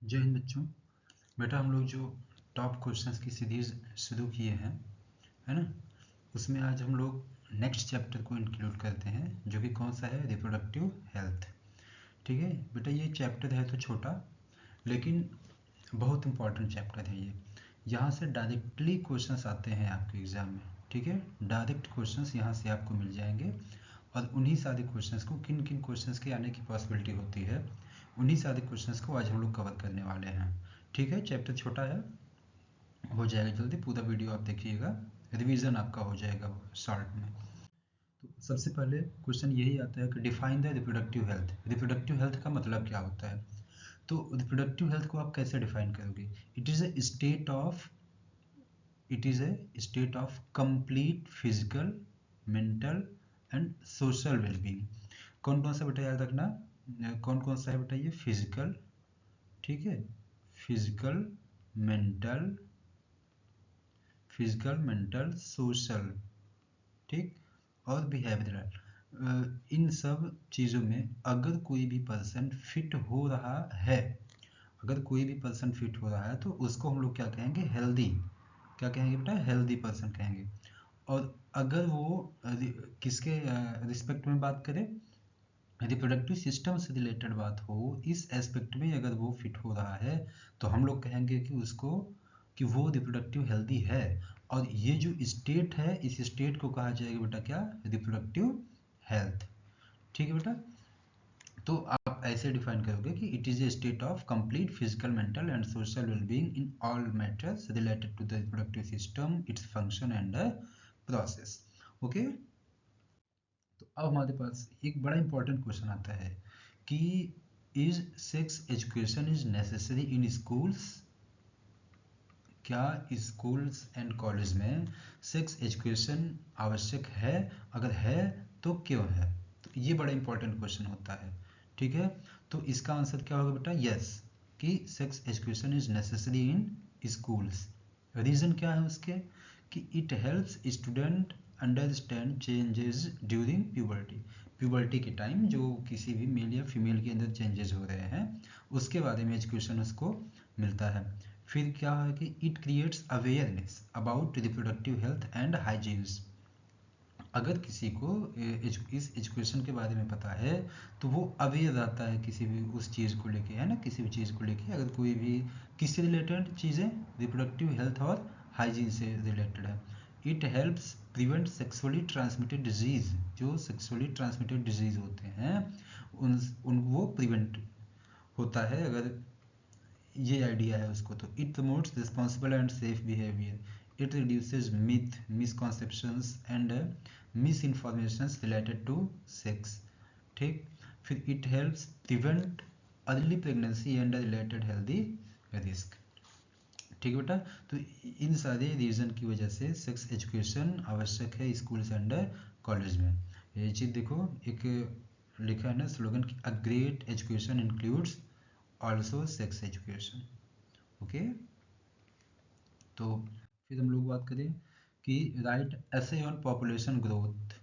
जय हिंद बच्चों। बेटा हम लोग जो टॉप क्वेश्चंस की सीरीज शुरू किए हैं, है ना, उसमें आज हम लोग नेक्स्ट चैप्टर को इंक्लूड करते हैं, जो कि कौन सा है, रिप्रोडक्टिव हेल्थ। ठीक है बेटा, ये चैप्टर है तो छोटा, लेकिन बहुत इंपॉर्टेंट चैप्टर है ये। यहाँ से डायरेक्टली क्वेश्चंस आते हैं आपके एग्जाम में। ठीक है, डायरेक्ट क्वेश्चंस यहाँ से आपको मिल जाएंगे, और उन्हीं सारे क्वेश्चंस को, किन किन क्वेश्चंस के आने की पॉसिबिलिटी होती है, उन्हीं सारे क्वेश्चंस को आज हम लोग कवर करने वाले हैं। ठीक है, चैप्टर छोटा है, हो जाएगा जल्दी, पूरा वीडियो आप देखिएगा, रिवीजन आपका हो जाएगा शॉर्ट में। तो सबसे पहले क्वेश्चन यही आता है कि define the reproductive health. Reproductive health का मतलब क्या होता है? तो रिप्रोडक्टिव हेल्थ को आप कैसे डिफाइन करोगे? It is a state of complete physical, mental and social wellbeing. कौन कौन सा बेटा याद रखना, कौन कौन सा है बेटा ये? फिजिकल, ठीक है, फिजिकल, मेंटल, सोशल, ठीक, और बिहेवियरल। इन सब चीज़ों में अगर कोई भी पर्सन फिट हो रहा है, अगर कोई भी पर्सन फिट हो रहा है तो उसको हम लोग क्या कहेंगे? हेल्दी। क्या कहेंगे बेटा? हेल्दी पर्सन कहेंगे। और अगर वो किसके रिस्पेक्ट में बात करें, रिप्रोडक्टिव सिस्टम से रिलेटेड बात हो, इस एस्पेक्ट में अगर वो फिट हो रहा है, तो हम लोग कहेंगे कि उसको, कि वो रिप्रोडक्टिव हेल्दी है। और ये जो स्टेट है, इस स्टेट को कहा जाएगा बेटा क्या? Reproductive health. ठीक है बेटा, तो आप ऐसे डिफाइन करोगे कि it is a state of complete physical, mental and social wellbeing in all matters related to the reproductive system, its function and process. Okay, तो अब हमारे पास एक बड़ा इंपॉर्टेंट क्वेश्चन आता है कि is sex education is necessary in schools? क्या schools and college में सेक्स एजुकेशन आवश्यक है? अगर है तो क्यों है? तो ये बड़ा इंपॉर्टेंट क्वेश्चन होता है। ठीक है, तो इसका आंसर क्या होगा बेटा? यस, कि sex education is necessary in schools. Reason क्या है उसके? कि it helps student understand changes during puberty. Puberty के टाइम जो किसी भी मेल या फीमेल के अंदर चेंजेस हो रहे हैं, उसके बारे में एजुकेशन उसको मिलता है। फिर क्या है कि it creates awareness about reproductive health and hygienes. अगर किसी को इस एजुकेशन के बारे में पता है, तो वो अवेयर रहता है किसी भी उस चीज़ को लेके, है ना, किसी भी चीज़ को लेके। अगर कोई भी किससे रिलेटेड चीज़ें, रिप्रोडक्टिव हेल्थ और हाइजीन से रिलेटेड है। It helps prevent sexually transmitted disease. जो सेक्सुअली ट्रांसमिटेड डिजीज़ होते हैं, उन वो प्रिवेंट होता है, अगर ये आइडिया है उसको। तो it promotes responsible and safe behaviour. It reduces myth, misconceptions and misinformation related to sex. ठीक, फिर it helps prevent early pregnancy and related healthy risk. ठीक है बेटा, तो इन सारे रीज़न की वजह से सेक्स एजुकेशन आवश्यक है स्कूल्स एंड कॉलेज में। ये चीज़ देखो, एक लिखा है ना स्लोगन कि a great education includes also sex education. Okay, तो फिर हम लोग बात करें कि राइट ऐसे on population growth,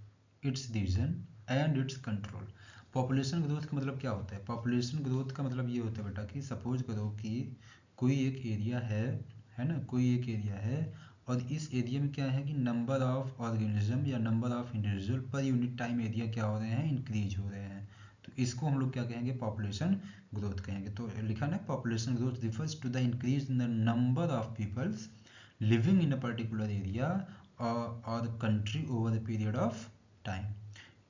its reason and its control. Population growth का मतलब क्या होता है? पॉपुलेशन ग्रोथ का मतलब ये होता है बेटा कि सपोज करो कि कोई एक एरिया है ना, कोई एक एरिया है, और इस एरिया में क्या है कि नंबर ऑफ ऑर्गेनिज्म या number of individual per unit time area क्या हो रहे हैं? इंक्रीज हो रहे हैं। तो इसको हम लोग क्या कहेंगे? पॉपुलेशन ग्रोथ कहेंगे। तो लिखा ना, population growth refers to the increase in the number of peoples living in a particular area or country over a period of time.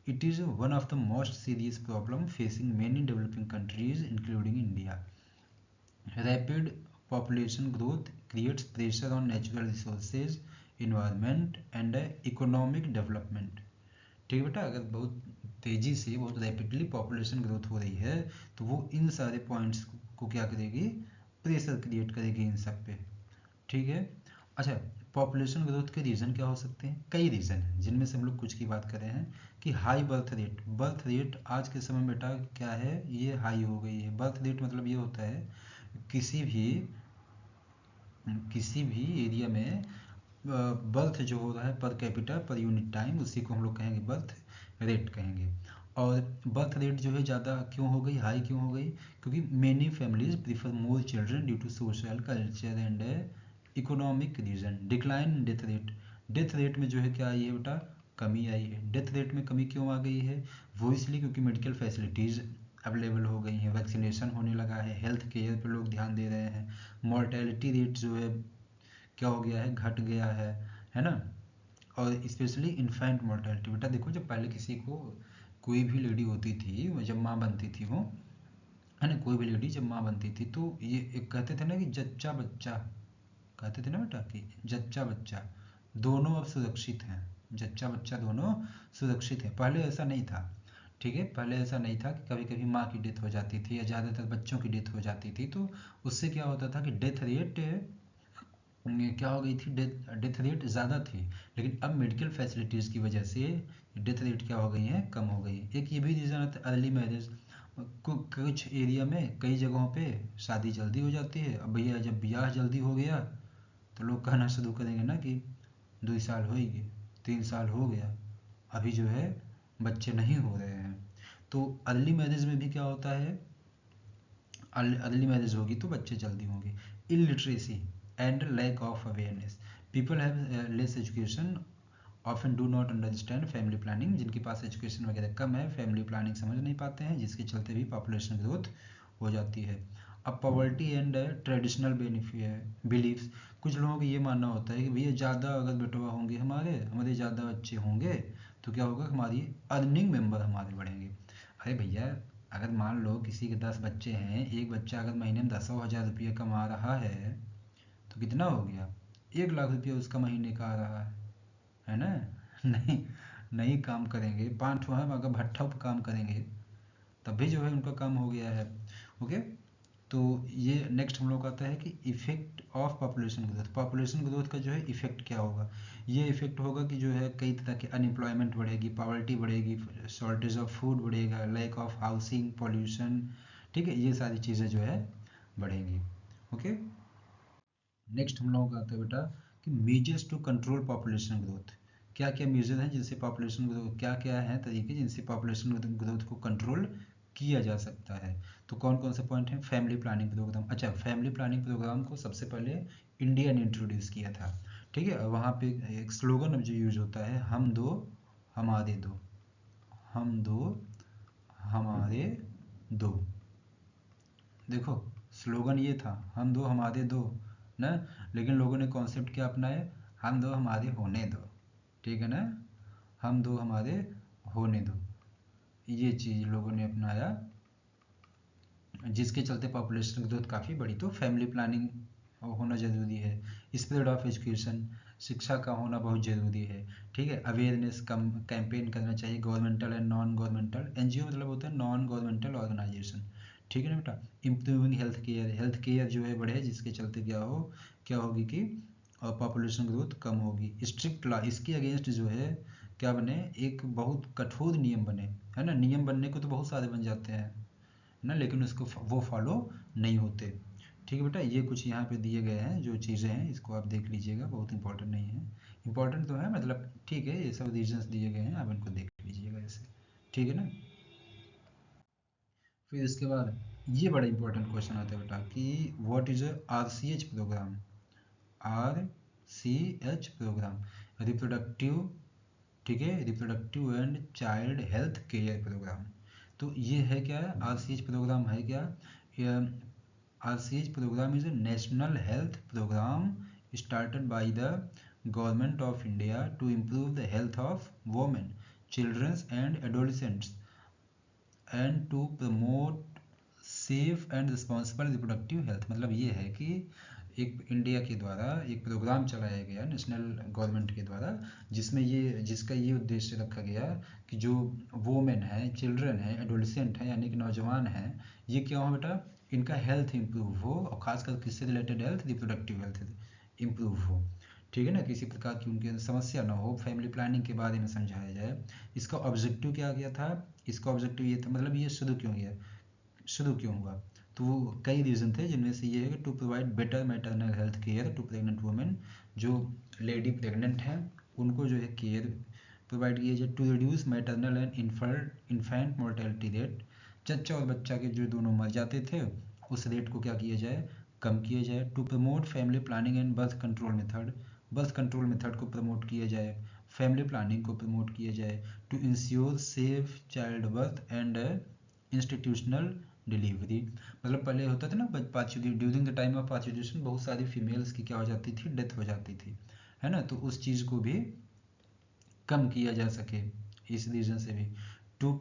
It is one of the most serious problem facing many developing countries including India. Rapid population growth creates pressure on natural resources, environment and economic development. ठीक है बेटा, अगर बहुत तेज़ी से, बहुत rapidly population growth हो रही है, तो वो इन सारे पॉइंट्स को क्या करेगी? प्रेशर क्रिएट करेगी इन सब पे। ठीक है, अच्छा, पॉपुलेशन ग्रोथ के रीज़न क्या हो सकते हैं? कई रीज़न हैं, जिनमें से हम लोग कुछ की बात कर रहे हैं कि high birth rate. Birth rate आज के समय में बेटा क्या है? ये हाई हो गई है। बर्थ रेट मतलब ये होता है किसी भी एरिया में बर्थ जो हो रहा है per capita per unit time, उसी को हम लोग कहेंगे बर्थ रेट कहेंगे। और बर्थ रेट जो है ज़्यादा क्यों हो गई, हाई क्यों हो गई, क्योंकि many families prefer more children due to social culture and economic reason. Decline in death rate, death rate में जो है क्या आई है बेटा, कमी आई है। डेथ रेट में कमी क्यों आ गई है, वो इसलिए क्योंकि मेडिकल फैसिलिटीज़ अवेलेबल हो गई हैं, वैक्सीनेशन होने लगा है, हेल्थ केयर पे लोग ध्यान दे रहे हैं, मॉर्टेलिटी रेट जो है क्या हो गया है, घट गया है ना। और स्पेशली इन्फेंट मोर्टेलिटी, बेटा देखो जब पहले किसी को कोई भी लेडी होती थी, जब माँ बनती थी वो, है ना, कोई भी लेडी जब माँ बनती थी तो ये एक कहते थे ना कि जच्चा बच्चा, कहते थे ना बेटा कि जच्चा बच्चा दोनों अब सुरक्षित हैं, जच्चा बच्चा दोनों सुरक्षित हैं। पहले ऐसा नहीं था, ठीक है, पहले ऐसा नहीं था कि कभी कभी माँ की डेथ हो जाती थी या ज़्यादातर बच्चों की डेथ हो जाती थी, तो उससे क्या होता था कि डेथ रेट क्या हो गई थी, डेथ डेथ रेट ज़्यादा थी। लेकिन अब मेडिकल फैसिलिटीज़ की वजह से डेथ रेट क्या हो गई है, कम हो गई। एक ये भी रीज़न है अर्ली मैरिज, कुछ एरिया में कई जगहों पे शादी जल्दी हो जाती है। अब भैया जब ब्याह जल्दी हो गया तो लोग कहना शुरू करेंगे ना कि 2 साल हो ही गए, 3 साल हो गया, अभी जो है बच्चे नहीं हो रहे हैं। तो अर्ली मैरिज में भी क्या होता है, अर्ली मैरिज होगी तो बच्चे जल्दी होंगे। Illiteracy and lack of awareness, people have less education often do not understand family planning, जिनके पास एजुकेशन वगैरह कम है, फैमिली प्लानिंग समझ नहीं पाते हैं, जिसके चलते भी पॉपुलेशन ग्रोथ हो जाती है। अब पॉवर्टी एंड ट्रेडिशनल बिलीव्स, कुछ लोगों का ये मानना होता है कि भैया ज़्यादा अगर बेटवा होंगे, हमारे हमारे ज़्यादा बच्चे होंगे तो क्या होगा, हमारी अर्निंग मेंबर हमारे बढ़ेंगे। अरे भैया अगर मान लो किसी के 10 बच्चे हैं, एक बच्चा अगर महीने में 10,000 रुपये कमा रहा है तो कितना हो गया, 1 लाख रुपया उसका महीने का आ रहा है ना। नहीं, नहीं काम करेंगे, 5 ठो हम अगर भट्ठा पर काम करेंगे तब भी जो है उनका काम हो गया है। ओके, तो ये नेक्स्ट हम लोग आता है कि effect of population growth, population growth का जो है इफेक्ट क्या होगा। ये इफेक्ट होगा कि जो है कई तरह के अनएम्प्लॉयमेंट बढ़ेगी, पॉवर्टी बढ़ेगी, शॉर्टेज ऑफ फूड बढ़ेगा, लैक ऑफ हाउसिंग, पॉल्यूशन, ठीक है, ये सारी चीज़ें जो है बढ़ेंगी। ओके, नेक्स्ट हम लोगों का आता है बेटा कि measures to control population growth, क्या क्या मेजर हैं जिनसे पॉपुलेशन ग्रोथ, क्या क्या हैं तरीके जिनसे पॉपुलेशन ग्रोथ को कंट्रोल किया जा सकता है। तो कौन कौन से पॉइंट हैं, फैमिली प्लानिंग प्रोग्राम, अच्छा फैमिली प्लानिंग प्रोग्राम को सबसे पहले इंडिया ने इंट्रोड्यूस किया था, ठीक है। वहाँ पे एक स्लोगन अब जो यूज होता है, हम दो हमारे दो, हम दो हमारे दो, देखो स्लोगन ये था, हम दो हमारे दो ना, लेकिन लोगों ने कॉन्सेप्ट क्या अपनाए, हम दो हमारे होने दो, ठीक है ना, हम दो हमारे होने दो, ये चीज़ लोगों ने अपनाया, जिसके चलते पॉपुलेशन ग्रोथ काफ़ी बढ़ी। तो फैमिली प्लानिंग होना ज़रूरी है, स्प्रेड ऑफ एजुकेशन, शिक्षा का होना बहुत ज़रूरी है, ठीक है। अवेयरनेस कम कैंपेन करना चाहिए, governmental and non governmental, NGO मतलब होता है नॉन गवर्नमेंटल ऑर्गेनाइजेशन, ठीक है ना बेटा। Improving health care, health care जो है बढ़े, जिसके चलते क्या होगी कि पॉपुलेशन ग्रोथ कम होगी। स्ट्रिक्ट लॉ, इसके अगेंस्ट जो है क्या बने, एक बहुत कठोर नियम बने, है ना। नियम बनने को तो बहुत सारे बन जाते हैं ना, लेकिन उसको वो फॉलो नहीं होते, ठीक है बेटा। ये कुछ यहाँ पे दिए गए हैं जो चीज़ें हैं, इसको आप देख लीजिएगा, बहुत इंपॉर्टेंट नहीं है, इंपॉर्टेंट तो है मतलब, ठीक है, ये सब रीजंस दिए गए हैं, आप इनको देख लीजिएगा ऐसे, ठीक है ना। फिर इसके बाद ये बड़ा इंपॉर्टेंट क्वेश्चन आता है बेटा कि what is RCH programme, RCH programme, reproductive, ठीक है, reproductive and child health care programme. तो ये है क्या, RCH प्रोग्राम है क्या, RCH program is a national health program started by the government of India to improve the health of women, children and adolescents and to promote safe and responsible reproductive health। मतलब ये है कि एक India के द्वारा एक programme चलाया गया नेशनल गवर्नमेंट के द्वारा, जिसका ये उद्देश्य रखा गया कि जो वोमेन हैं, चिल्ड्रन हैं, एडोलिसेंट हैं यानी कि नौजवान हैं, ये क्या हो बेटा, इनका हेल्थ इंप्रूव हो, और खासकर किससे related health, reproductive health improve हो, ठीक है ना, किसी प्रकार की उनकी समस्या ना हो, फैमिली प्लानिंग के बारे में समझाया जाए। इसका ऑब्जेक्टिव क्या गया था, इसका ऑब्जेक्टिव ये था, मतलब ये शुरू क्यों हुआ, तो वो कई रीज़न थे, जिनमें से ये है कि to provide better maternal health care to pregnant women, जो लेडी प्रेग्नेंट हैं उनको जो है केयर प्रोवाइड किया जाए to reduce maternal and infant mortality rate, चच्चा और बच्चा के जो दोनों मर जाते थे उस रेट को क्या किया जाए, कम किया जाए। To promote family planning and birth control method, birth control method को प्रमोट किया जाए, फैमिली प्लानिंग को प्रमोट किया जाए। To ensure safe child birth and institutional delivery, मतलब पहले होता था ना during the time of parturition बहुत सारी फीमेल्स की क्या हो जाती थी, डेथ हो जाती थी, है ना, तो उस चीज़ को भी कम किया जा सके इस रीजन से भी। To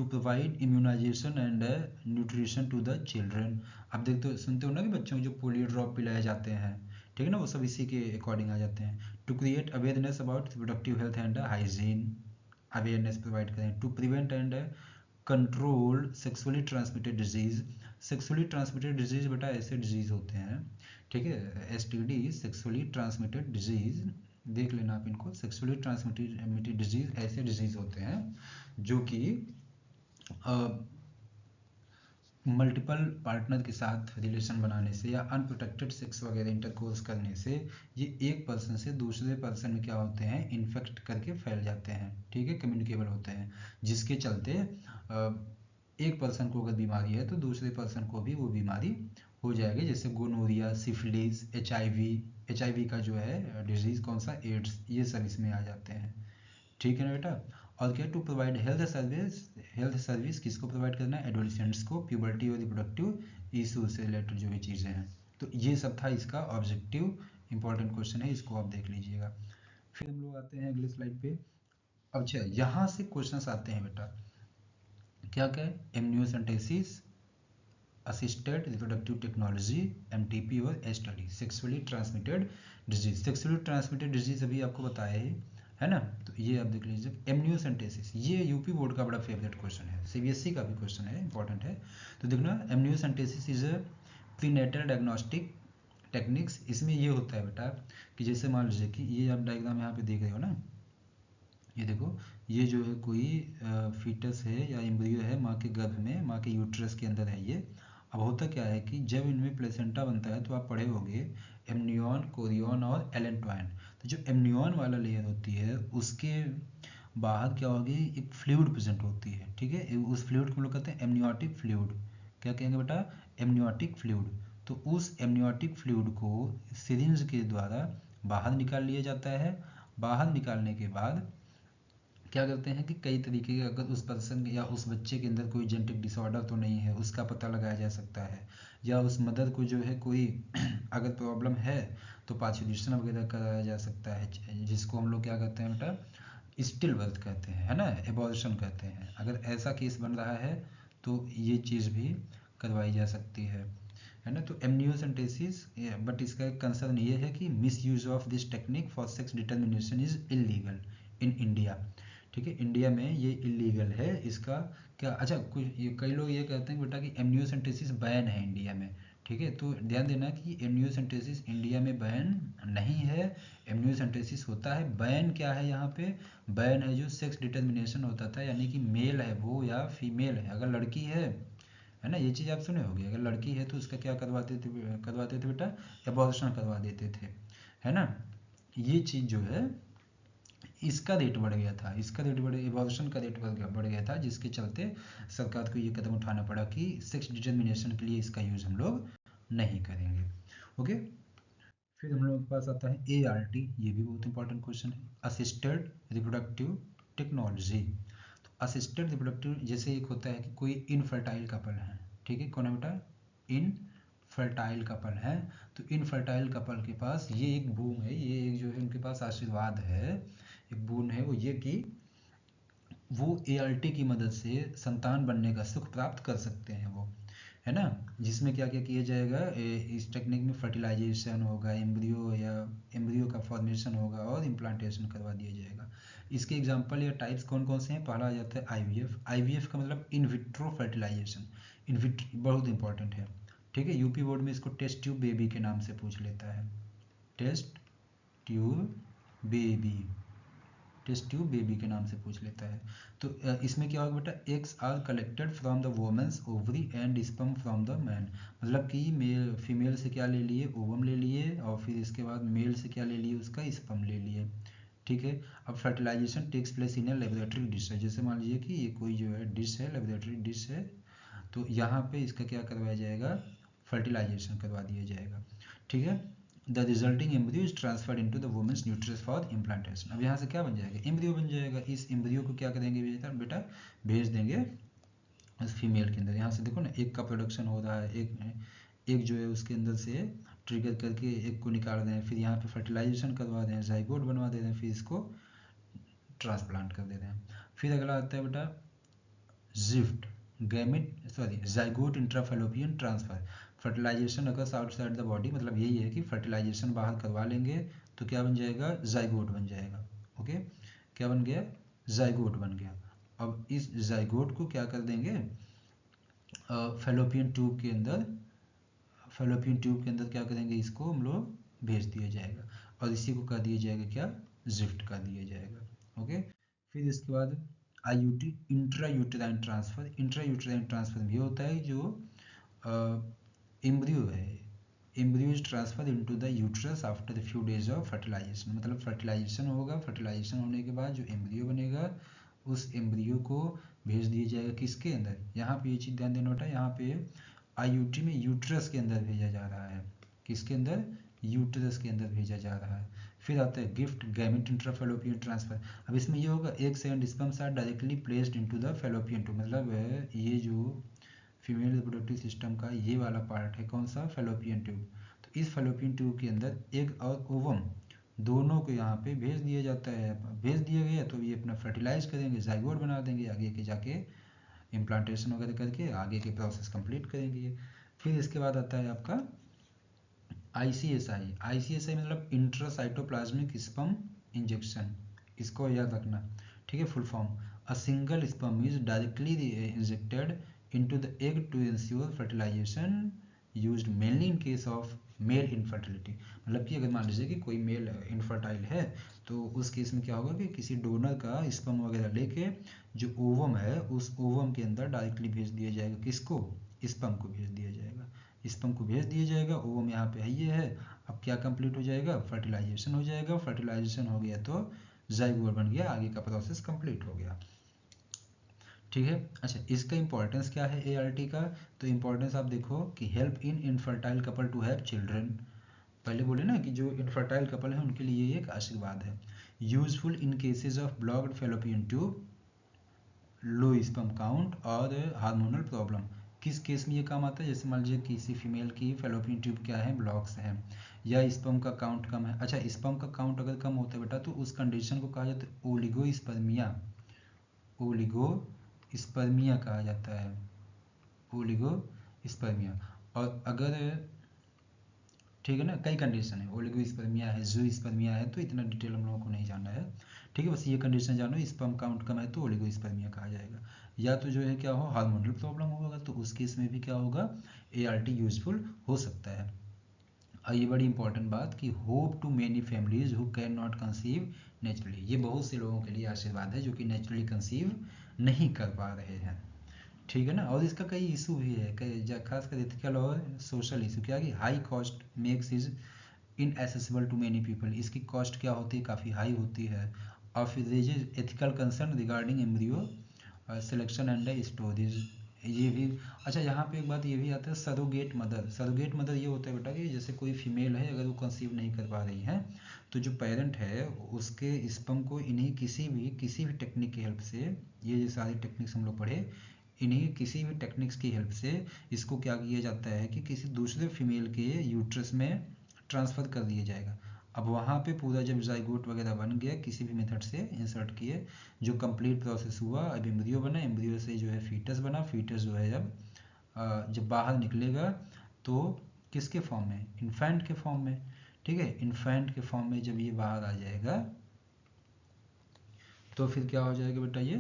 provide immunisation and nutrition to the children, आप देखते हो सुनते हो ना कि बच्चों को जो पोलियो ड्रॉप पिलाए जाते हैं, ठीक है ना, वो सब इसी के अकॉर्डिंग आ जाते हैं। To create awareness about reproductive health and hygiene, awareness provide करें। To prevent and control sexually transmitted disease, sexually transmitted disease बेटा ऐसे डिजीज होते हैं, ठीक है, एसटीडी सेक्सुअली ट्रांसमिटेड डिजीज, देख लेना आप इनको, सेक्सुअली ट्रांसमिटेड डिजीज ऐसे डिजीज होते हैं जो कि मल्टीपल पार्टनर के साथ रिलेशन बनाने से या अनप्रोटेक्टेड सेक्स वगैरह इंटरकोर्स करने से ये एक पर्सन से दूसरे पर्सन में क्या होते हैं, इन्फेक्ट करके फैल जाते हैं, ठीक है, कम्युनिकेबल होते हैं, जिसके चलते एक पर्सन को अगर बीमारी है तो दूसरे पर्सन को भी वो बीमारी हो जाएगी, जैसे गोनोरिया, सिफिलिस, एचआईवी का जो है डिजीज़ कौन सा, एड्स, ये सब इसमें आ जाते हैं, ठीक है ना बेटा। और क्या, to provide health service, health service किसको प्रोवाइड करना है, एडोलिसेंट्स को, प्यूबर्टी और रिप्रोडक्टिव इशू से रिलेटेड जो भी चीज़ें हैं, तो ये सब था इसका ऑब्जेक्टिव, इंपॉर्टेंट क्वेश्चन है, इसको आप देख लीजिएगा। फिर हम लोग आते हैं अगले स्लाइड पे। अब अच्छा यहाँ से क्वेश्चंस आते हैं बेटा, क्या क्या है, amniocentesis, assisted reproductive technology, MTP और STD, sexually transmitted disease, sexually transmitted disease अभी आपको बताया ही है ना, तो ये आप देख लीजिए। एमनियोसेंटेसिस, ये यूपी बोर्ड का बड़ा फेवरेट क्वेश्चन है, सीबीएसई का भी क्वेश्चन है, इंपॉर्टेंट है, तो देखना amniocentesis is a prenatal diagnostic techniques. इसमें ये होता है बेटा कि जैसे मान लीजिए कि ये आप डायग्राम यहाँ पे देख रहे हो ना, ये देखो, ये जो है कोई फीटस है या एम्ब्रियो है माँ के गर्भ में, माँ के यूट्रस के अंदर है ये। अब होता क्या है कि जब इनमें प्लेसेंटा बनता है तो आप पढ़े होंगे एमनियन, कोरियन और एलेंटोइन, तो जो एमनियन वाला लेयर होती है उसके बाहर क्या होगी, एक फ्लूइड प्रेजेंट होती है, ठीक है, उस फ्लूइड को हम लोग कहते हैं एमनियोटिक फ्लूइड, क्या कहेंगे बेटा, एमनियोटिक फ्लूइड। तो उस एमनियोटिक फ्लूइड को सिरिंज के द्वारा बाहर निकाल लिया जाता है। बाहर निकालने के बाद क्या करते हैं कि कई तरीके के, अगर उस पर्सन या उस बच्चे के अंदर कोई जेनेटिक डिसऑर्डर तो नहीं है उसका पता लगाया जा सकता है, या उस मदर को जो है कोई अगर प्रॉब्लम है तो पाचुरेशन वगैरह कराया जा सकता है, जिसको हम लोग क्या कहते हैं बेटा, स्टिल बर्थ कहते हैं, है ना, एबॉर्शन कहते हैं। अगर ऐसा केस बन रहा है तो ये चीज़ भी करवाई जा सकती है ना। तो एमनियोसेंटेसिस, बट इसका एक कंसर्न ये है कि miss use of this technique for sex determination is illegal in India, ठीक है, इंडिया में ये इलीगल है। इसका क्या, अच्छा कुछ कई लोग ये कहते हैं बेटा कि एमनियोसेंटेसिस बैन है इंडिया में, ठीक है, तो ध्यान देना कि एमनियोसेंटेसिस इंडिया में बैन नहीं है। एमनियोसेंटेसिस होता है, बैन क्या है यहाँ पे, बैन है जो सेक्स डिटर्मिनेशन होता था, यानी कि मेल है वो या फीमेल है, अगर लड़की है ना, ये चीज़ आप सुने होगी, अगर लड़की है तो उसका क्या करवाते थे बेटा, एबॉर्शन करवा देते थे, है ना। ये चीज़ जो है इसका रेट बढ़ गया था, इसका रेट बढ़, एबॉर्शन का रेट बढ़ गया था, जिसके चलते सरकार को ये कदम उठाना पड़ा कि सेक्स डिटर्मिनेशन के लिए इसका यूज़ हम लोग नहीं करेंगे। ओके, फिर हम लोग के पास आता है ART, ये भी बहुत इंपॉर्टेंट क्वेश्चन है, असिस्टेड रिप्रोडक्टिव टेक्नोलॉजी। तो असिस्टेड रिप्रोडक्टिव, जैसे एक होता है कि कोई इनफर्टाइल कपल है, ठीक है, कौन है बेटा, इनफर्टाइल कपल है, तो इनफर्टाइल कपल के पास ये एक बूम है, ये एक जो है उनके पास आशीर्वाद है, एक बोन है, वो ये कि वो ART की मदद से संतान बनने का सुख प्राप्त कर सकते हैं वो, है ना, जिसमें क्या क्या किया जाएगा, इस टेक्निक में फर्टिलाइजेशन होगा, एम्ब्रियो का फॉर्मेशन होगा और इम्प्लांटेशन करवा दिया जाएगा। इसके एग्जांपल या टाइप्स कौन कौन से हैं, पहला आ जाता है IVF का मतलब इन विट्रो फर्टिलाइजेशन, बहुत इंपॉर्टेंट है, ठीक है, यूपी बोर्ड में इसको टेस्ट ट्यूब बेबी के नाम से पूछ लेता है, test tube baby, test tube baby के नाम से पूछ लेता है। तो इसमें क्या होगा बेटा, eggs are collected from the women's ovary and sperm from the man, मतलब कि मेल फीमेल से क्या ले लिए, ओवम ले लिए, और फिर इसके बाद मेल से क्या ले लिए, उसका स्पर्म ले लिए, ठीक है। अब fertilisation takes place in a laboratory dish है, जैसे मान लीजिए कि ये कोई जो है डिश है, लेबोरेटरी डिश है, तो यहाँ पे इसका क्या करवाया जाएगा, फर्टिलाइजेशन करवा दिया जाएगा, ठीक है। The resulting embryo is transferred into the woman's uterus for implantation. अब यहाँ से क्या बन जाएगा, एम्ब्रियो बन जाएगा। इस एम्ब्रियो को क्या करेंगे बेटा, भेज देंगे उस फीमेल के अंदर। यहाँ से देखो ना, एक का प्रोडक्शन हो रहा है, एक जो है उसके अंदर से ट्रिगर करके एक को निकाल रहे हैं, फिर यहाँ पे फर्टिलाइजेशन करवा रहे हैं, जाइगोट बनवा दे रहे हैं, फिर इसको ट्रांसप्लांट कर दे रहे हैं। फिर अगला आता है बेटा GIFT zygote intrafallopian transfer. Fertilisation अगर आउटसाइड द बॉडी, मतलब यही है कि फर्टिलाइजेशन बाहर करवा लेंगे तो क्या बन जाएगा, जाइगोट बन जाएगा। ओके, क्या बन गया, जाइगोट बन गया। अब इस जाइगोट को क्या कर देंगे, फेलोपियन ट्यूब के अंदर, क्या करेंगे, इसको हम लोग भेज दिया जाएगा, और इसी को कर दिया जाएगा क्या, जिफ्ट कर दिया जाएगा। ओके, फिर इसके बाद IUT intra uterine transfer. Intra uterine transfer ये होता है जो एम्ब्रियो है, embryo is transfer into the uterus after the few days of fertilisation. मतलब फर्टिलाइजेशन होगा, फर्टिलाइजेशन होने के बाद जो एम्ब्रियो बनेगा उस एम्ब्रियो को भेज दिया जाएगा किसके अंदर, यहाँ पे ये चीज़ ध्यान देना होता है, यहाँ पे आईयूटी में यूट्रस के अंदर भेजा जा रहा है, किसके अंदर, यूट्रस के अंदर भेजा जा रहा है। फिर आता है गिफ्ट गैमेट इंट्राफेलोपियन ट्रांसफर। अब इसमें ये होगा eggs and sperms are directly placed into the fallopian tube, मतलब ये जो फीमेल रिप्रोडक्टिव सिस्टम का ये वाला पार्ट है, कौन सा, फेलोपियन ट्यूब। तो इस फेलोपियन ट्यूब के अंदर एग और ओवम दोनों को यहाँ पे भेज दिया जाता है। भेज दिया गया तो ये अपना फर्टिलाइज करेंगे, जाइगोट बना देंगे, आगे के जाके इम्प्लांटेशन वगैरह करके आगे के प्रोसेस कंप्लीट करेंगे। फिर इसके बाद आता है आपका ICSI। ICSI मतलब इंट्रासाइटोप्लाज्मिक स्पर्म इंजेक्शन, इसको याद रखना, ठीक है, full form. A single sperm is directly injected into the egg to ensure fertilisation, used mainly in case of male infertility. मतलब कि अगर मान लीजिए कि कोई मेल इनफर्टाइल है तो उस केस में क्या होगा कि किसी डोनर का स्पर्म वगैरह लेके जो ओवम है उस ओवम के अंदर डायरेक्टली भेज दिया जाएगा, किसको, स्पर्म को भेज दिया जाएगा, स्पर्म को भेज दिया जाएगा। ओवम यहाँ पे है, ये है। अब क्या कंप्लीट हो जाएगा, फर्टिलाइजेशन हो जाएगा, फर्टिलाइजेशन हो गया तो जाइगोट बन गया, आगे का प्रोसेस कंप्लीट हो गया, ठीक है। अच्छा, इसका इंपॉर्टेंस क्या है ART का, तो इंपॉर्टेंस आप देखो कि help in infertile couple to have children. पहले बोले ना कि जो इनफर्टाइल कपल है उनके लिए एक आशीर्वाद है। Useful in cases of blocked fallopian tube, low sperm count और हार्मोनल प्रॉब्लम। किस केस में ये काम आता है, जैसे मान लीजिए किसी फीमेल की फेलोपियन ट्यूब क्या है, ब्लॉक्स हैं, या स्पर्म का काउंट कम है। अच्छा, स्पर्म का काउंट अगर कम होता है बेटा तो उस कंडीशन को कहा जाता है ओलिगोस्पर्मिया, ओलिगोस्पर्मिया कहा जाता है, ओलिगोस्पर्मिया। और अगर, ठीक है ना, कई कंडीशन है, ओलिगोस्पर्मिया है, ज़ूस्पर्मिया है, तो इतना डिटेल हम लोगों को नहीं जानना है, ठीक है। बस ये कंडीशन जानो, स्पर्म काउंट कम है तो ओलिगोस्पर्मिया कहा जाएगा। या तो जो है क्या हो, हार्मोनल प्रॉब्लम होगा, तो उस केस में भी क्या होगा, ART यूजफुल हो सकता है। और ये बड़ी इंपॉर्टेंट बात कि hope to many families who can not conceive naturally, ये बहुत से लोगों के लिए आशीर्वाद है जो कि नेचुरली कंसीव नहीं कर पा रहे हैं, ठीक है ना। और इसका कई इशू भी है, खासकर एथिकल और सोशल इशू, क्या कि high cost makes is inaccessible to many people, इसकी कॉस्ट क्या होती है, काफ़ी हाई होती है। और फिर raises ethical concern regarding embryo selection and storage, ये भी। अच्छा, यहाँ पे एक बात ये भी आता है, सरोगेट मदर। सरोगेट मदर ये होता है बेटा कि जैसे कोई फीमेल है, अगर वो कंसीव नहीं कर पा रही है तो जो पेरेंट है उसके स्पर्म को इन्हीं किसी भी टेक्निक की हेल्प से, ये जो सारी टेक्निक्स हम लोग पढ़े, इन्हीं किसी भी टेक्निक्स की हेल्प से इसको क्या किया जाता है कि किसी दूसरे फीमेल के यूट्रस में ट्रांसफ़र कर दिया जाएगा। अब वहाँ पे पूरा जब जाइगोट वगैरह बन गया, किसी भी मेथड से इंसर्ट किए, जो कंप्लीट प्रोसेस हुआ, अब एम्ब्रियो बना, एम्ब्रियो से जो है फीटस बना, फीटस जो है जब बाहर निकलेगा तो किसके फॉर्म में, इन्फेंट के फॉर्म में, ठीक है। इन्फेंट के फॉर्म में जब ये बाहर आ जाएगा तो फिर क्या हो जाएगा बेटा, ये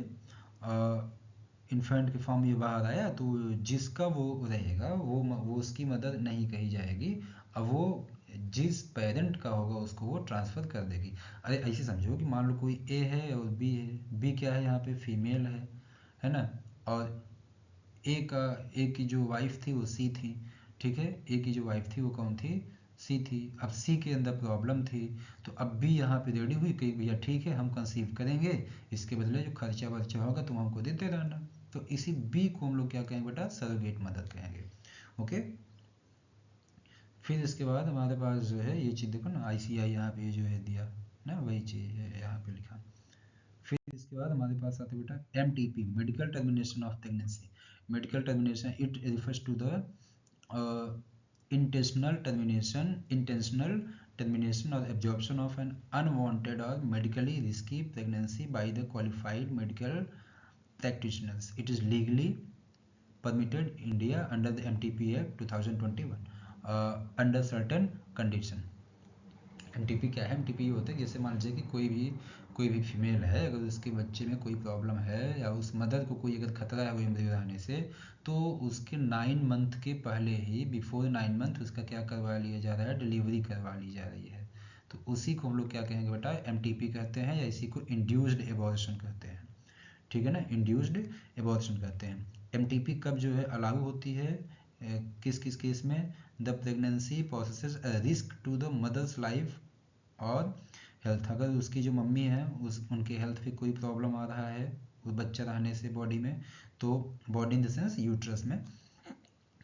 इन्फेंट के फॉर्म में ये बाहर आया तो जिसका वो रहेगा वो उसकी मदर नहीं कही जाएगी। अब वो जिस पेरेंट का होगा उसको वो ट्रांसफ़र कर देगी। अरे ऐसे समझो कि मान लो कोई A है और B है, B क्या है, यहाँ पे फीमेल है ना, और A की जो वाइफ थी वो C थी, ठीक है। A की जो वाइफ थी वो कौन थी, सी थी, अब सी के अंदर प्रॉब्लम थी, तो अब बी यहाँ पे रेडी हुई कि भैया ठीक है हम कंसीव करेंगे, इसके बदले जो खर्चा वर्चा होगा तुम हमको देते रहना। तो इसी बी को हम लोग क्या कहेंगे बेटा, सरोगेट मदर कहेंगे। ओके, फिर इसके बाद हमारे पास जो है ये चीज़ देखो ना, ICI यहाँ पे जो है दिया ना, वही चीज़ है यहाँ पे लिखा। फिर इसके बाद हमारे पास आता है बेटा MTP, medical termination of pregnancy. Medical termination it refers to the intentional termination or absorption of an unwanted or medically risky pregnancy by the qualified medical practitioners. It is legally permitted in India under the MTP Act 2021 under certain condition. MTP क्या है? MTP ये होता है जैसे मान लीजिए कि कोई भी फीमेल है, अगर उसके बच्चे में कोई प्रॉब्लम है या उस मदर को कोई अगर खतरा है वो एम्ब्रियो रहने से, तो उसके 9 मंथ के पहले ही, बिफोर 9 मंथ उसका क्या करवा लिया जा रहा है, डिलीवरी करवा ली जा रही है। तो उसी को हम लोग क्या कहेंगे बेटा, MTP कहते हैं, या इसी को इंड्यूस्ड एबॉर्शन कहते हैं। ठीक है ना, इंड्यूस्ड एबॉर्शन कहते हैं। MTP कब जो है अलाउ होती है, किस किस केस में, the pregnancy possesses a risk to the mothers life और हेल्थ। अगर उसकी जो मम्मी है उनके हेल्थ पे कोई प्रॉब्लम आ रहा है उस बच्चा रहने से बॉडी में, तो body in the sense uterus में,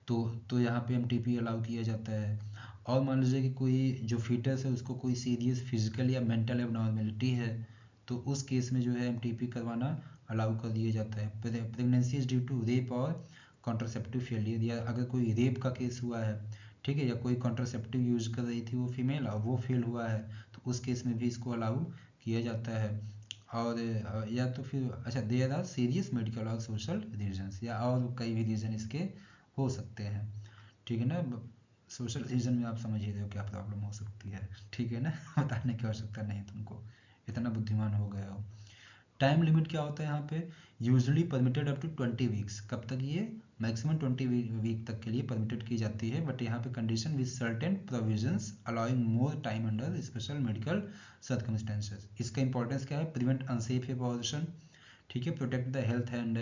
तो यहाँ पे MTP अलाउ किया जाता है। और मान लीजिए कि कोई जो फीटस है उसको कोई सीरियस फिजिकल या मेंटल एबनॉर्मेलिटी है, तो उस केस में जो है MTP करवाना अलाउ कर दिया जाता है। Pregnancy is due to rape और कॉन्ट्रासेप्टिव फेलियर, या अगर कोई रेप का केस हुआ है, ठीक है, या कोई कॉन्ट्रासेप्टिव यूज कर रही थी वो फीमेल और वो फेल हुआ है, तो उस केस में भी इसको अलाउ किया जाता है। और या तो फिर अच्छा, देयर आर सीरियस मेडिकल और सोशल रीजंस, या और कई भी रीज़न इसके हो सकते हैं। ठीक है ना, सोशल रीजन में आप समझ ही रहे हो क्या प्रॉब्लम हो सकती है। ठीक है ना, बताने की आवश्यकता नहीं तुमको, इतना बुद्धिमान हो गए हो। टाइम लिमिट क्या होता है यहाँ पे, usually permitted up to 20 weeks. कब तक ये, मैक्सिमम 20 वीक तक के लिए परमिटेड की जाती है, बट यहाँ पे condition with certain provisions allowing more time under special medical circumstances. इसका इंपॉर्टेंस क्या है, प्रिवेंट अनसेफ एबॉर्शन, ठीक है, protect the health and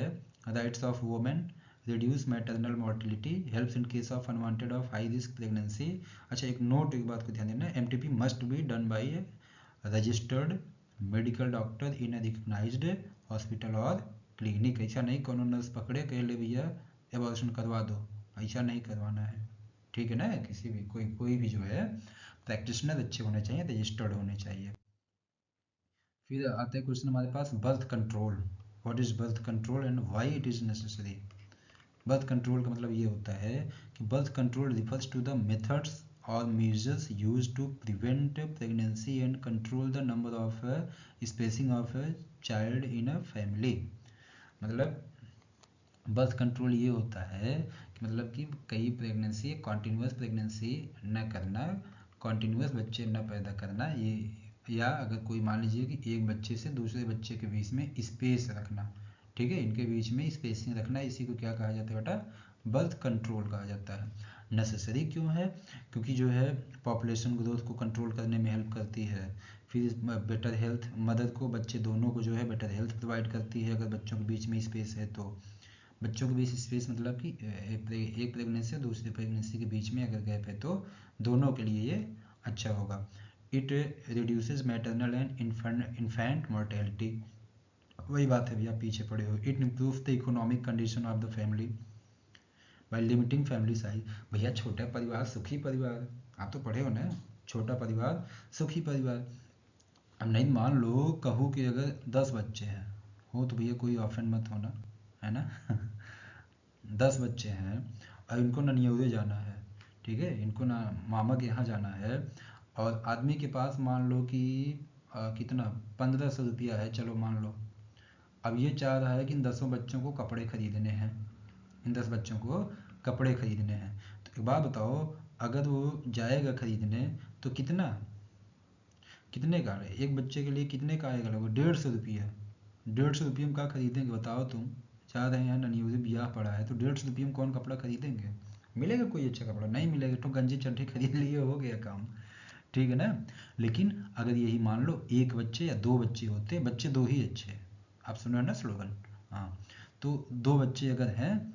rights of women, reduce maternal mortality, helps in case of unwanted of high risk pregnancy. अच्छा, एक note, एक बात को ध्यान देना, MTP must be done by registered medical doctor in recognised hospital और clinic. ऐसा नहीं कोनो नर्स पकड़े कह ले भैया एबॉर्शन करवा दो, ऐसा नहीं करवाना है। ठीक है ना, किसी भी कोई भी जो है प्रैक्टिशनर अच्छे होने चाहिए, रजिस्टर्ड होने चाहिए। फिर आते हैं क्वेश्चन हमारे पास, birth control. What is birth control and why it is necessary. Birth control का मतलब ये होता है कि birth control refers to the methods or measures used to prevent pregnancy and control the number of spacing of a child in a family। मतलब birth control ये होता है कि मतलब कि कई प्रेगनेंसी, कॉन्टिन्यूस प्रेगनेंसी न करना, कॉन्टिन्यूस बच्चे न पैदा करना, ये, या अगर कोई मान लीजिए कि एक बच्चे से दूसरे बच्चे के बीच में स्पेस रखना, ठीक है, इनके बीच में स्पेसिंग रखना, इसी को क्या कहा जाता है बेटा, बर्थ कंट्रोल कहा जाता है। नेसेसरी क्यों है, क्योंकि जो है पॉपुलेशन ग्रोथ को कंट्रोल करने में हेल्प करती है। फिर बेटर हेल्थ, मदर को बच्चे दोनों को जो है बेटर हेल्थ प्रोवाइड करती है अगर बच्चों के बीच में स्पेस है तो। बच्चों के बीच स्पेस मतलब कि एक प्रेगनेंसी और दूसरी प्रेगनेंसी के बीच में अगर गैप है तो दोनों के लिए ये अच्छा होगा। It reduces maternal and infant mortality, वही बात है भैया, पीछे पड़े हो। It improve the economic condition of the family by limiting family size. भैया छोटा परिवार सुखी परिवार, आप तो पढ़े हो ना, छोटा परिवार सुखी परिवार। अब नहीं मान लो कहूँ कि अगर 10 बच्चे हैं हो, तो भैया कोई ऑफेंड मत होना, है ना 10 बच्चे हैं और इनको ना न्योते जाना है, ठीक है, इनको ना मामा के यहाँ जाना है, और आदमी के पास मान लो कि कितना 1500 रुपया है, चलो मान लो। अब ये चाह रहा है कि इन 10 बच्चों को कपड़े खरीदने हैं, इन 10 बच्चों को कपड़े खरीदने हैं। तो एक बात बताओ, अगर वो जाएगा खरीदने तो कितने का, एक बच्चे के लिए कितने का आएगा, लगभग 150 रुपया। 150 रुपये में क्या खरीदेंगे बताओ तुम। चाह रहे हैं नन्ही ब्याह पड़ा है तो 150 रुपये में कौन कपड़ा खरीदेंगे, मिलेगा कोई अच्छा कपड़ा, नहीं मिलेगा, तो गंजी चड्ढी खरीद लिए, हो गया काम। ठीक है ना। लेकिन अगर यही मान लो एक बच्चे या 2 बच्चे होते, बच्चे 2 ही अच्छे, आप सुनो ना स्लोगन, हाँ, तो 2 बच्चे अगर हैं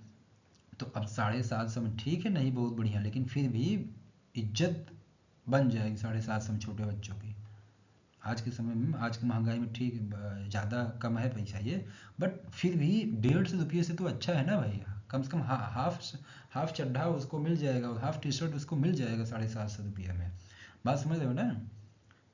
तो अब 750 में ठीक है, नहीं बहुत बढ़िया, लेकिन फिर भी इज्जत बन जाएगी 750 में छोटे बच्चों की। आज के समय में, आज की महंगाई में ठीक ज़्यादा कम है पैसा ये, बट फिर भी 150 रुपये से तो अच्छा है ना भैया। कम से कम हाफ हाफ चड्ढा उसको मिल जाएगा और हाफ टी शर्ट उसको मिल जाएगा 750 रुपये में। बात समझ रहे हो ना।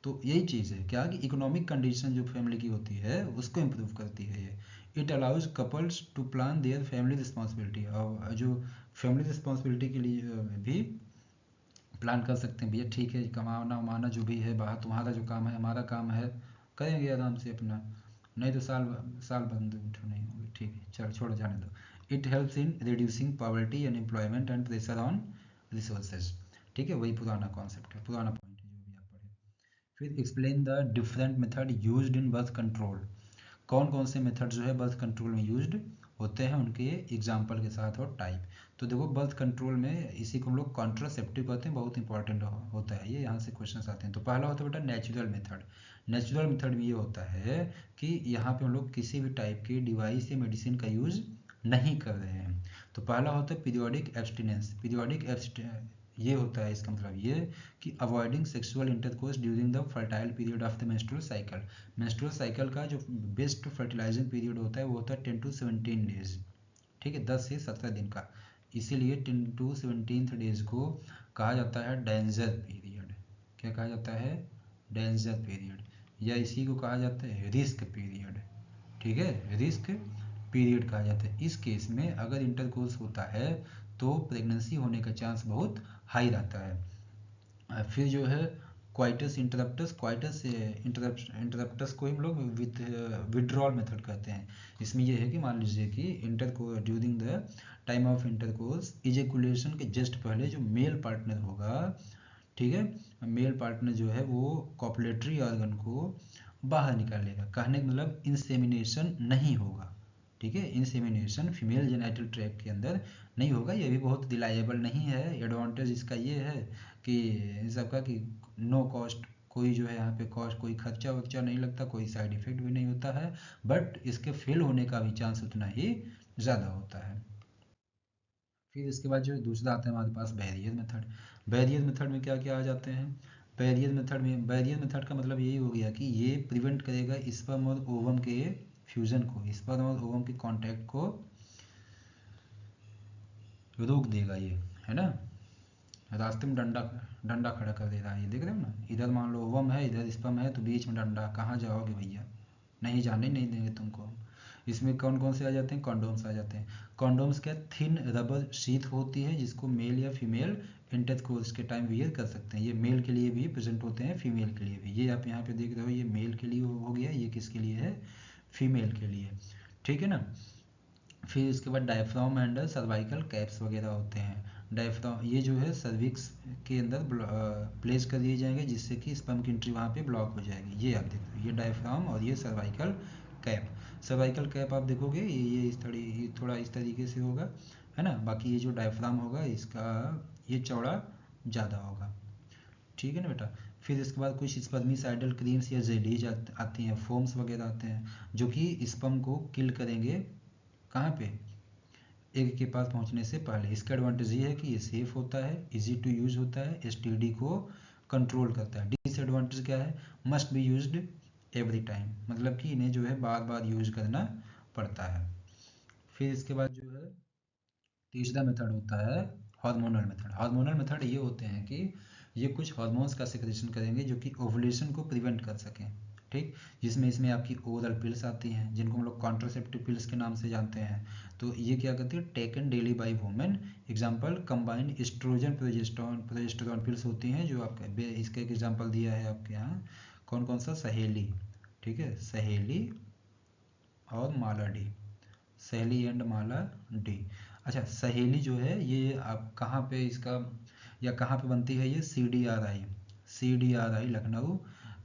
तो यही चीज़ है क्या कि इकोनॉमिक कंडीशन जो फैमिली की होती है उसको इम्प्रूव करती है ये। It allows couples to plan their family responsibility, और जो फैमिली रिस्पॉन्सिबिलिटी के लिए भी प्लान कर सकते हैं भैया, ठीक है कमाना उमाना जो भी है बाहर, तुम्हारा जो काम है हमारा काम है, करेंगे आराम से अपना, नहीं तो साल साल बंद नहीं होगी, ठीक है चल छोड़ जाने दो। It helps in reducing poverty, unemployment and pressure on resources. ठीक है, वही पुराना कॉन्सेप्ट है, पुराना पॉइंट है जो भी आप पढ़े। फिर explain the different method used in birth control. कौन कौन से मेथड जो है बर्थ कंट्रोल में यूज्ड होते हैं, उनके एग्जाम्पल के साथ और टाइप। तो देखो बर्थ कंट्रोल में इसी को हम लोग कॉन्ट्रासेप्टिव कहते हैं, बहुत इंपॉर्टेंट होता है ये, यहाँ से क्वेश्चन आते हैं। तो पहला होता है बेटा नेचुरल मेथड। नेचुरल मेथड में ये होता है कि यहाँ पे हम लोग किसी भी टाइप के डिवाइस या मेडिसिन का यूज नहीं कर रहे हैं। तो पहला होता है पीरियोडिक एब्सटिनेंस। ये होता है, इसका मतलब ये कि avoiding sexual intercourse during the fertile period of the menstrual cycle. Menstrual cycle का जो बेस्ट फर्टिलाइजिंग पीरियड होता है वो होता है 10 to 17 डेज। ठीक है, 10 से 17 दिन का। इसीलिए 10 to 17 डेज को कहा जाता है डेंजर पीरियड। क्या कहा जाता है? डेंजर पीरियड, या इसी को कहा जाता है रिस्क पीरियड। ठीक है, रिस्क पीरियड कहा जाता है। इस केस में अगर इंटरकोर्स होता है तो प्रेगनेंसी होने का चांस बहुत हाई रहता है। फिर जो है क्वाइटस इंटरप्टस, इंटरप्टस को हम लोग विड्रॉल मेथड कहते हैं। इसमें यह है कि मान लीजिए कि during the time of intercourse, ejaculation के जस्ट पहले जो मेल पार्टनर होगा, ठीक है, मेल पार्टनर जो है वो कॉपुलेटरी ऑर्गन को बाहर निकालेगा। कहने का मतलब इंसेमिनेशन नहीं होगा। ठीक है, इंसेमिनेशन फीमेल जेनिटल ट्रैक्ट के अंदर नहीं होगा। ये भी बहुत रिलायबल नहीं है। एडवांटेज इसका ये है कि इन सबका कि नो कॉस्ट, कोई जो है यहाँ पे कॉस्ट, कोई खर्चा वर्चा नहीं लगता, कोई साइड इफेक्ट भी नहीं होता है, बट इसके फेल होने का भी चांस उतना ही ज़्यादा होता है। फिर इसके बाद जो दूसरा आता है हमारे पास बैरियर मेथड। बैरियर मेथड में क्या क्या आ जाते हैं? बैरियर मेथड का मतलब यही हो गया कि ये प्रिवेंट करेगा स्पर्म और ओवम के फ्यूजन को, स्पर्म और ओवम के कांटेक्ट को रोक देगा ये, है ना। रास्ते में डंडा डंडा खड़ा कर दे रहा है, ये देख रहे हो ना, इधर मान लो ओवम है, इधर स्पर्म है, तो बीच में डंडा, कहाँ जाओगे भैया, नहीं जाने नहीं देंगे तुमको। इसमें कौन कौन से आ जाते हैं? कॉन्डोम्स आ जाते हैं। कॉन्डोम्स क्या, थिन रबर शीथ होती है जिसको मेल या फीमेल इंटरकोर्स के टाइम वियर कर सकते हैं। ये मेल के लिए भी प्रेजेंट होते हैं, फीमेल के लिए भी। ये आप यहाँ पे देख रहे हो, ये मेल के लिए हो गया, ये किसके लिए है? फीमेल के लिए। ठीक है ना। फिर इसके बाद डायफ्राम एंड सर्वाइकल कैप्स वगैरह होते हैं। डायफ्राम ये जो है सर्विक्स के अंदर प्लेस कर दिए जाएंगे, जिससे कि स्पर्म की एंट्री वहाँ पे ब्लॉक हो जाएगी। ये आप देखो, ये डायफ्राम और ये सर्वाइकल कैप। सर्वाइकल कैप आप देखोगे ये थोड़ा इस तरीके से होगा, है ना। बाकी ये जो डायफ्राम होगा इसका ये चौड़ा ज़्यादा होगा। ठीक है ना बेटा। फिर इसके बाद कुछ स्पर्मिसाइडल क्रीम्स या जेलीज आती हैं, फोम्स वगैरह आते हैं, जो कि स्पर्म को किल करेंगे। कहाँ पे? एग के पास पहुंचने से पहले। इसका एडवांटेज ये है कि ये सेफ होता है, इजी टू यूज होता है, एसटीडी को कंट्रोल करता है। डिसएडवांटेज क्या है? Must be used every time, मतलब कि इन्हें जो है बार बार यूज करना पड़ता है। फिर इसके बाद जो है तीसरा मेथड होता है हार्मोनल मेथड। हार्मोनल मेथड ये होते हैं कि ये कुछ हार्मोन्स का सिक्रेशन करेंगे जो कि ओवुलेशन को प्रिवेंट कर सकें। ठीक, जिसमें इसमें आपकी ओरल पिल्स आती हैं, जिनको हम लोग कॉन्ट्रासेप्टिव पिल्स के नाम से जानते हैं। तो ये क्या करती है? Taken daily by women. Example combined estrogen progesterone pills होती हैं, जो आपका इसका एक एग्जांपल दिया है आपके यहाँ। कौन कौन सा? सहेली, ठीक है, सहेली और माला डी, सहेली एंड माला डी। अच्छा, सहेली जो है ये आप कहाँ पे इसका या कहाँ पे बनती है? ये CDRI लखनऊ।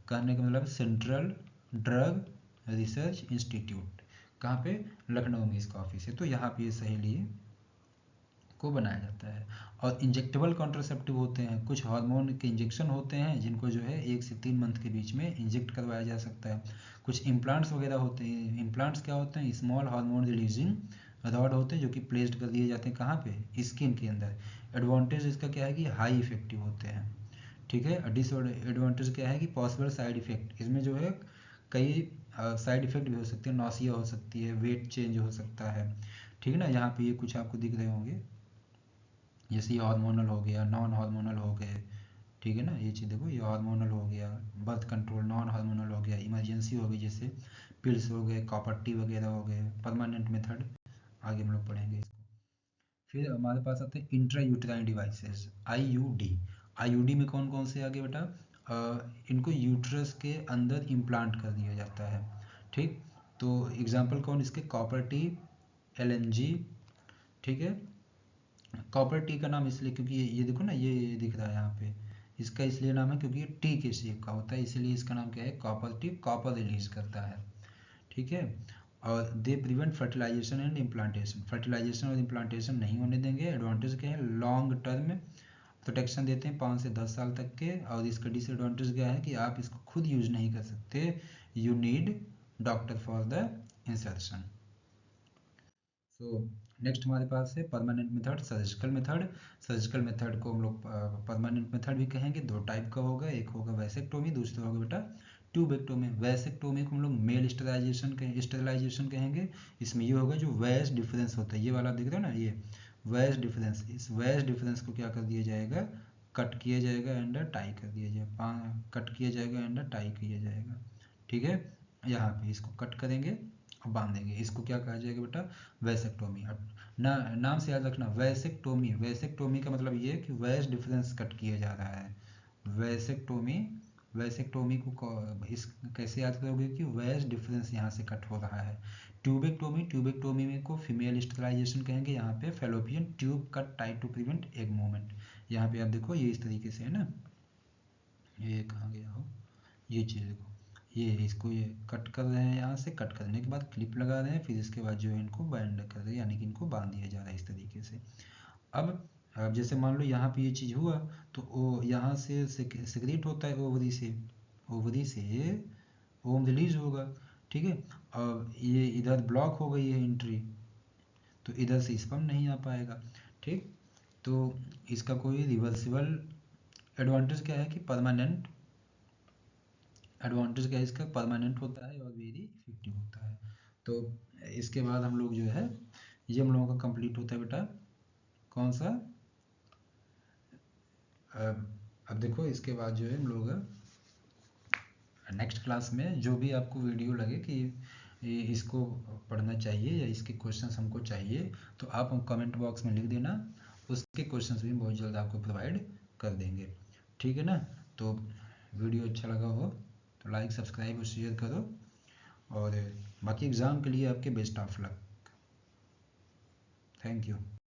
कहने का मतलब सेंट्रल ड्रग रिसर्च इंस्टीट्यूट। कहाँ पे? लखनऊ में इसका ऑफिस है। तो यहाँ पे ये सहेली को बनाया जाता है। और इंजेक्टेबल कॉन्ट्रासेप्टिव होते हैं, कुछ हार्मोन के इंजेक्शन होते हैं जिनको जो है 1 से 3 मंथ के बीच में इंजेक्ट करवाया जा सकता है। कुछ इम्प्लांट्स वगैरह होते हैं। इम्प्लांट्स क्या होते हैं? स्मॉल हार्मोन रिलीजिंग रॉड होते हैं, जो कि प्लेस्ड कर दिए जाते हैं कहाँ पे? स्किन के अंदर। एडवांटेज इसका क्या है कि हाई इफेक्टिव होते हैं। ठीक है। डिसएडवांटेज क्या है कि पॉसिबल साइड इफेक्ट, इसमें जो है कई साइड इफेक्ट भी हो सकते हैं, नौसिया हो सकती है, वेट चेंज हो सकता है, ठीक है ना। यहाँ पे ये कुछ आपको दिख रहे होंगे, जैसे ये हार्मोनल हो गया, नॉन हार्मोनल हो गए, ठीक है ना। ये चीज़ देखो, ये हार्मोनल हो गया, बर्थ कंट्रोल नॉन हार्मोनल हो गया, इमरजेंसी हो गई जैसे पिल्स हो गए, कॉपर टी वगैरह हो गए, परमानेंट मेथड आगे हम लोग पढ़ेंगे इसको। फिर हमारे पास आते हैं intra uterine devices, IUD. IUD में कौन कौन से आगे बेटा, इनको यूट्रस के अंदर इम्प्लांट कर दिया जाता है, ठीक। तो एग्जांपल कौन इसके, कॉपर टी, एलएनजी, ठीक है। कॉपर टी का नाम इसलिए क्योंकि ये देखो ना, ये दिख रहा है यहाँ पे, इसका इसलिए नाम है क्योंकि ये टी के शेप का होता है, इसलिए इसका नाम क्या है, कॉपर टी, कॉपर रिलीज करता है, ठीक है। और they prevent fertilisation and implantation, fertilisation और इम्प्लांटेशन नहीं होने देंगे। एडवांटेज क्या है, लॉन्ग टर्म प्रोटेक्शन देते हैं 5 से 10 साल तक के। और इसका डिसएडवांटेज क्या है कि आप इसको खुद यूज नहीं कर सकते, you need doctor for the insertion. So next हमारे पास है permanent method, surgical method. Surgical method को हम लोग परमानेंट मेथड भी कहेंगे, दो टाइप का होगा, एक होगा वैसेक्टोमी, दूसरा होगा बेटा ट्यूबेक्टोमी। वैसेक्टोमी को हम लोग मेल स्टेरिलाइजेशन कहेंगे। इसमें ये होगा जो वैज डिफरेंस होता है, ये वाला दिख रहा है ना, ये वैज डिफरेंस, इस वैज डिफरेंस को क्या कर दिया जाएगा, कट किया जाएगा एंड टाई कर दिया जाएगा, कट किया जाएगा एंड टाई किया जाएगा, ठीक है। यहाँ पे इसको कट करेंगे और बांधेंगे, इसको क्या कहा जाएगा बेटा, वैसेक्टोमी। अब नाम से याद रखना, वैसेक्टोमी, वैसेक्टोमी का मतलब ये है कि वैज डिफरेंस कट किया जा रहा है, वैसेक्टोमी। वैसेक्टोमी को इस कैसे याद करोगे कि वैज डिफरेंस यहाँ से कट हो रहा है। ट्यूबेक्टोमी, ट्यूबेक्टोमी में को फीमेल स्टेरिलाइजेशन कहेंगे, यहाँ पे fallopian tube cut tied to prevent egg movement. यहाँ पे आप देखो ये इस तरीके से है ना, ये कहाँ गया हो, ये चीज़ देखो, ये इसको ये कट कर रहे हैं, यहाँ से कट करने के बाद क्लिप लगा रहे हैं, फिर इसके बाद जो है इनको बैंड कर रहे हैं, यानी कि इनको बांध दिया जा रहा है इस तरीके से। अब जैसे मान लो यहाँ पे ये चीज़ हुआ, तो वो यहाँ से सिक्रेट होता है ओवरी से, ओवरी से ओम रिलीज होगा, ठीक है। अब ये इधर ब्लॉक हो गई है एंट्री, तो इधर से स्पर्म नहीं आ पाएगा, ठीक। तो इसका कोई रिवर्सिबल एडवांटेज क्या है कि परमानेंट, एडवांटेज क्या है इसका, परमानेंट होता है और वेरी इफेक्टिव होता है। तो इसके बाद हम लोग जो है, ये हम लोगों का कंप्लीट होता है बेटा, कौन सा, अब देखो इसके बाद जो है हम लोग नेक्स्ट क्लास में जो भी आपको वीडियो लगे कि इसको पढ़ना चाहिए या इसके क्वेश्चंस हमको चाहिए, तो आप कमेंट बॉक्स में लिख देना, उसके क्वेश्चंस भी बहुत जल्द आपको प्रोवाइड कर देंगे, ठीक है ना। तो वीडियो अच्छा लगा हो तो लाइक, सब्सक्राइब और शेयर करो, और बाकी एग्ज़ाम के लिए आपके best of luck. Thank you.